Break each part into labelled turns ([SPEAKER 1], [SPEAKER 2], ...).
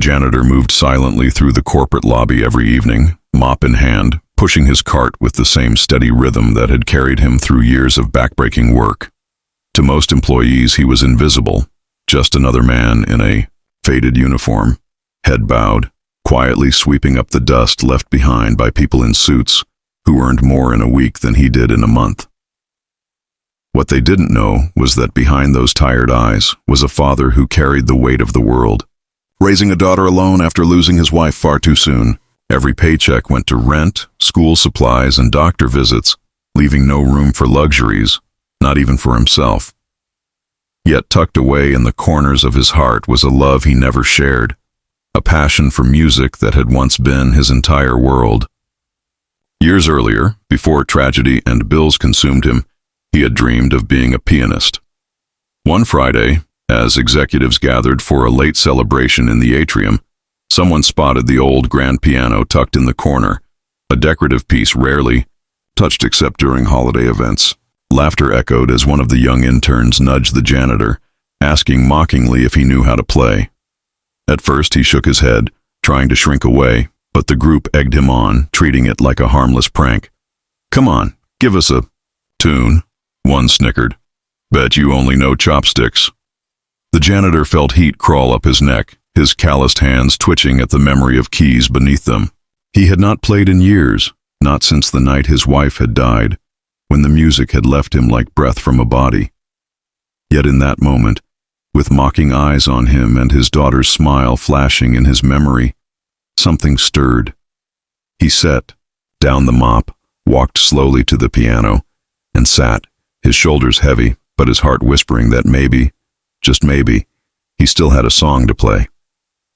[SPEAKER 1] janitor moved silently through the corporate lobby every evening, mop in hand, pushing his cart with the same steady rhythm that had carried him through years of backbreaking work. To most employees, he was invisible, just another man in a faded uniform, head bowed, quietly sweeping up the dust left behind by people in suits who earned more in a week than he did in a month. What they didn't know was that behind those tired eyes was a father who carried the weight of the world, raising a daughter alone after losing his wife far too soon. Every paycheck went to rent, school supplies, and doctor visits, leaving no room for luxuries, not even for himself. Yet tucked away in the corners of his heart was a love he never shared, a passion for music that had once been his entire world. Years earlier, before tragedy and bills consumed him, he had dreamed of being a pianist. One Friday, as executives gathered for a late celebration in the atrium, someone spotted the old grand piano tucked in the corner, a decorative piece rarely touched except during holiday events. Laughter echoed as one of the young interns nudged the janitor, asking mockingly if he knew how to play. At first he shook his head, trying to shrink away, but the group egged him on, treating it like a harmless prank. "Come on, give us a tune," one snickered. "Bet you only know chopsticks." The janitor felt heat crawl up his neck, his calloused hands twitching at the memory of keys beneath them. He had not played in years, not since the night his wife had died, when the music had left him like breath from a body. Yet in that moment, with mocking eyes on him and his daughter's smile flashing in his memory, something stirred. He set down the mop, walked slowly to the piano, and sat, his shoulders heavy, but his heart whispering that maybe, just maybe, he still had a song to play.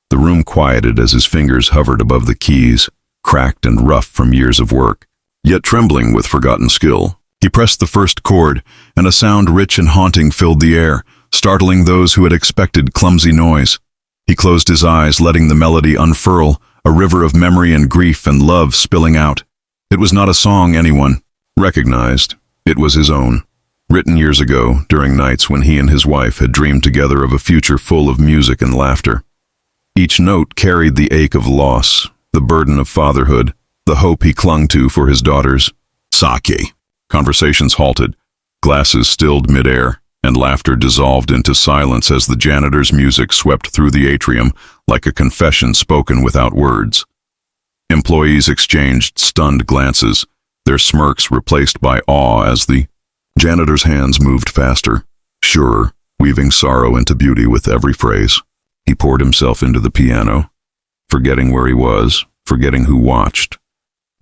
[SPEAKER 1] The room quieted as his fingers hovered above the keys, cracked and rough from years of work, yet trembling with forgotten skill. He pressed the first chord, and a sound rich and haunting filled the air, startling those who had expected clumsy noise. He closed his eyes, letting the melody unfurl, a river of memory and grief and love spilling out. It was not a song anyone recognized. It was his own, written years ago during nights when he and his wife had dreamed together of a future full of music and laughter. Each note carried the ache of loss, the burden of fatherhood, the hope he clung to for his daughters. Sake. Conversations halted, glasses stilled midair, and laughter dissolved into silence as the janitor's music swept through the atrium like a confession spoken without words. Employees exchanged stunned glances, their smirks replaced by awe as the janitor's hands moved faster, surer, weaving sorrow into beauty with every phrase. He poured himself into the piano, forgetting where he was, forgetting who watched,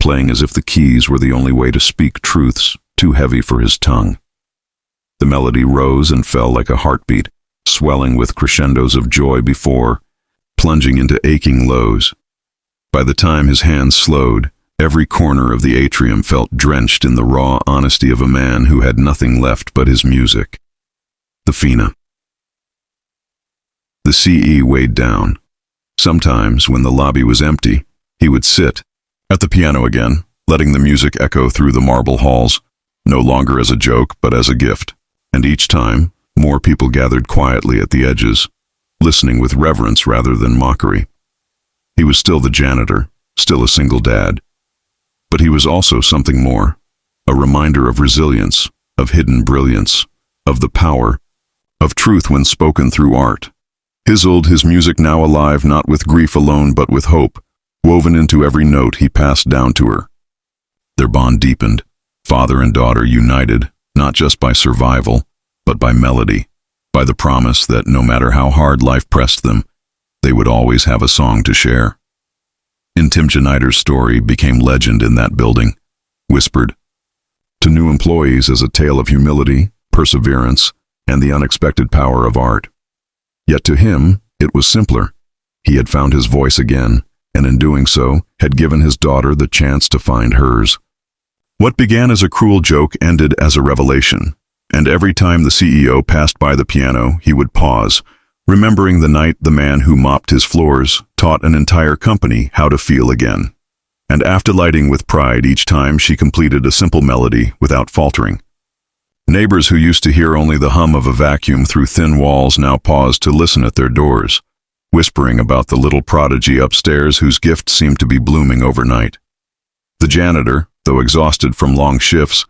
[SPEAKER 1] playing as if the keys were the only way to speak truths too heavy for his tongue. The melody rose and fell like a heartbeat, swelling with crescendos of joy before plunging into aching lows. By the time his hands slowed, every corner of the atrium felt drenched in the raw honesty of a man who had nothing left but his music. The Fina. The CE weighed down. Sometimes, when the lobby was empty, he would sit at the piano again, letting the music echo through the marble halls, no longer as a joke but as a gift. And each time, more people gathered quietly at the edges, listening with reverence rather than mockery. He was still the janitor, still a single dad. But he was also something more, a reminder of resilience, of hidden brilliance, of the power, of truth when spoken through art. His music now alive not with grief alone but with hope, woven into every note he passed down to her. Their bond deepened, father and daughter united, not just by survival, but by melody, by the promise that no matter how hard life pressed them, they would always have a song to share. Tim Janitor's story became legend in that building, whispered to new employees as a tale of humility, perseverance, and the unexpected power of art. Yet to him, it was simpler. He had found his voice again, and in doing so, had given his daughter the chance to find hers. What began as a cruel joke ended as a revelation, and every time the CEO passed by the piano, he would pause, remembering the night the man who mopped his floors taught an entire company how to feel again. And after lighting with pride each time she completed a simple melody without faltering. Neighbors who used to hear only the hum of a vacuum through thin walls now paused to listen at their doors, whispering about the little prodigy upstairs whose gift seemed to be blooming overnight. The janitor, though exhausted from long shifts,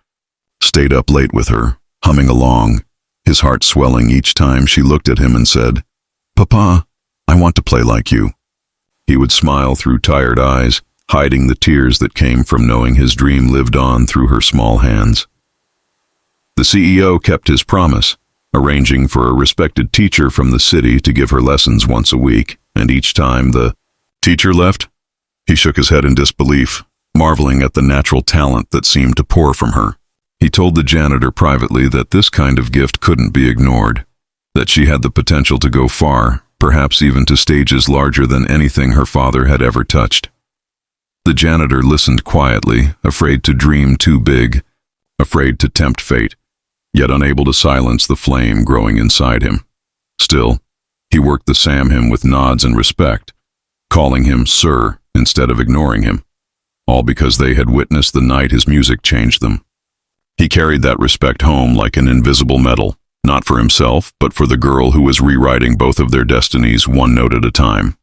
[SPEAKER 1] stayed up late with her, humming along, his heart swelling each time she looked at him and said, "Papa, I want to play like you." He would smile through tired eyes, hiding the tears that came from knowing his dream lived on through her small hands. The CEO kept his promise, arranging for a respected teacher from the city to give her lessons once a week, and each time the teacher left, he shook his head in disbelief, marveling at the natural talent that seemed to pour from her. He told the janitor privately that this kind of gift couldn't be ignored, that she had the potential to go far, perhaps even to stages larger than anything her father had ever touched. The janitor listened quietly, afraid to dream too big, afraid to tempt fate, yet unable to silence the flame growing inside him. Still, he worked the Sam with nods and respect, calling him sir instead of ignoring him, all because they had witnessed the night his music changed them. He carried that respect home like an invisible medal, not for himself, but for the girl who was rewriting both of their destinies one note at a time.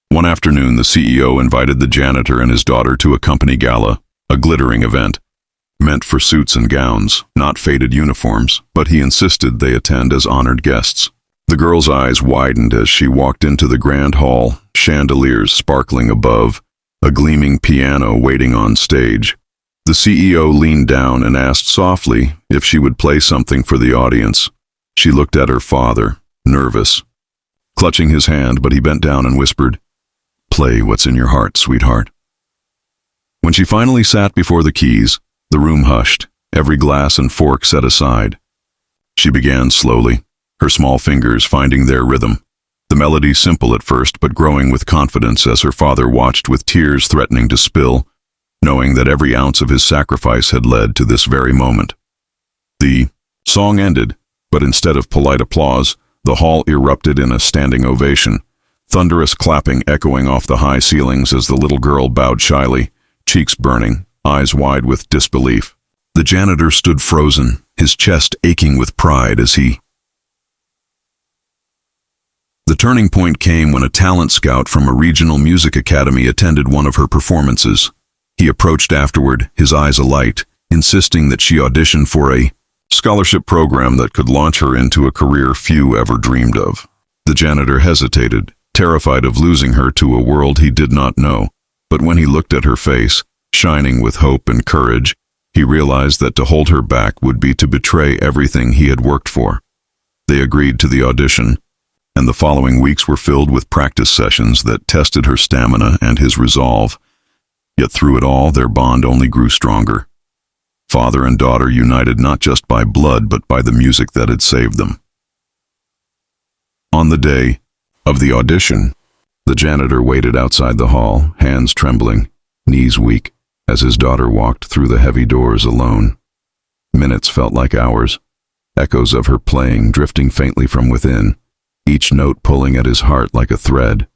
[SPEAKER 1] One afternoon, the CEO invited the janitor and his daughter to a company gala, a glittering event, meant for suits and gowns, not faded uniforms, but he insisted they attend as honored guests. The girl's eyes widened as she walked into the grand hall, chandeliers sparkling above, a gleaming piano waiting on stage. The CEO leaned down and asked softly if she would play something for the audience. She looked at her father, nervous, clutching his hand, but he bent down and whispered, "Play what's in your heart, sweetheart." When she finally sat before the keys, the room hushed, every glass and fork set aside. She began slowly, her small fingers finding their rhythm, the melody simple at first but growing with confidence as her father watched with tears threatening to spill, knowing that every ounce of his sacrifice had led to this very moment. The song ended, but instead of polite applause, the hall erupted in a standing ovation, thunderous clapping echoing off the high ceilings as the little girl bowed shyly, cheeks burning, eyes wide with disbelief. The janitor stood frozen, his chest aching with pride as he... The turning point came when a talent scout from a regional music academy attended one of her performances. He approached afterward, his eyes alight, insisting that she audition for a scholarship program that could launch her into a career few ever dreamed of. The janitor hesitated, terrified of losing her to a world he did not know, but when he looked at her face, shining with hope and courage, he realized that to hold her back would be to betray everything he had worked for. They agreed to the audition, and the following weeks were filled with practice sessions that tested her stamina and his resolve. Yet through it all, their bond only grew stronger. Father and daughter united not just by blood, but by the music that had saved them. On the day of the audition, the janitor waited outside the hall, hands trembling, knees weak, as his daughter walked through the heavy doors alone. Minutes felt like hours, echoes of her playing drifting faintly from within, each note pulling at his heart like a thread.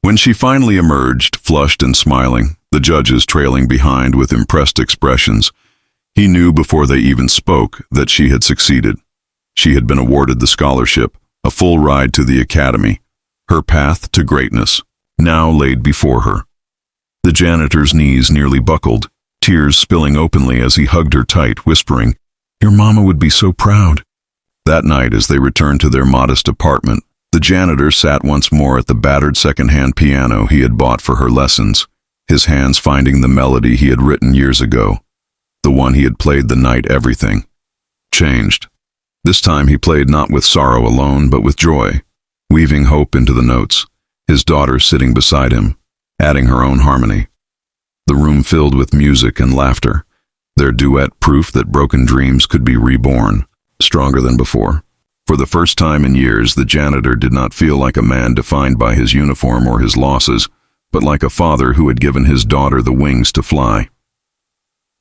[SPEAKER 1] When she finally emerged, flushed and smiling, the judges trailing behind with impressed expressions, he knew before they even spoke that she had succeeded. She had been awarded the scholarship, a full ride to the academy. Her path to greatness now laid before her. The janitor's knees nearly buckled, tears spilling openly as he hugged her tight, whispering, "Your mama would be so proud." That night, as they returned to their modest apartment, the janitor sat once more at the battered second-hand piano he had bought for her lessons, his hands finding the melody he had written years ago, the one he had played the night everything changed. This time he played not with sorrow alone, but with joy, weaving hope into the notes, his daughter sitting beside him, adding her own harmony. The room filled with music and laughter, their duet proof that broken dreams could be reborn, stronger than before. For the first time in years, the janitor did not feel like a man defined by his uniform or his losses, but like a father who had given his daughter the wings to fly.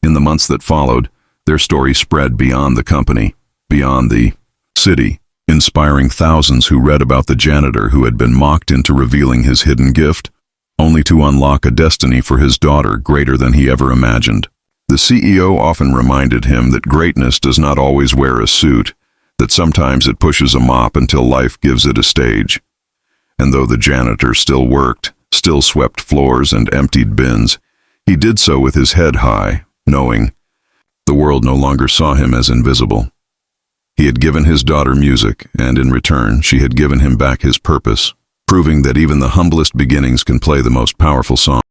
[SPEAKER 1] In the months that followed, their story spread beyond the company, beyond the city, inspiring thousands who read about the janitor who had been mocked into revealing his hidden gift, only to unlock a destiny for his daughter greater than he ever imagined. The CEO often reminded him that greatness does not always wear a suit, that sometimes it pushes a mop until life gives it a stage. and though the janitor still worked, still swept floors and emptied bins, he did so with his head high, knowing the world no longer saw him as invisible. He had given his daughter music, and in return, she had given him back his purpose, proving that even the humblest beginnings can play the most powerful song.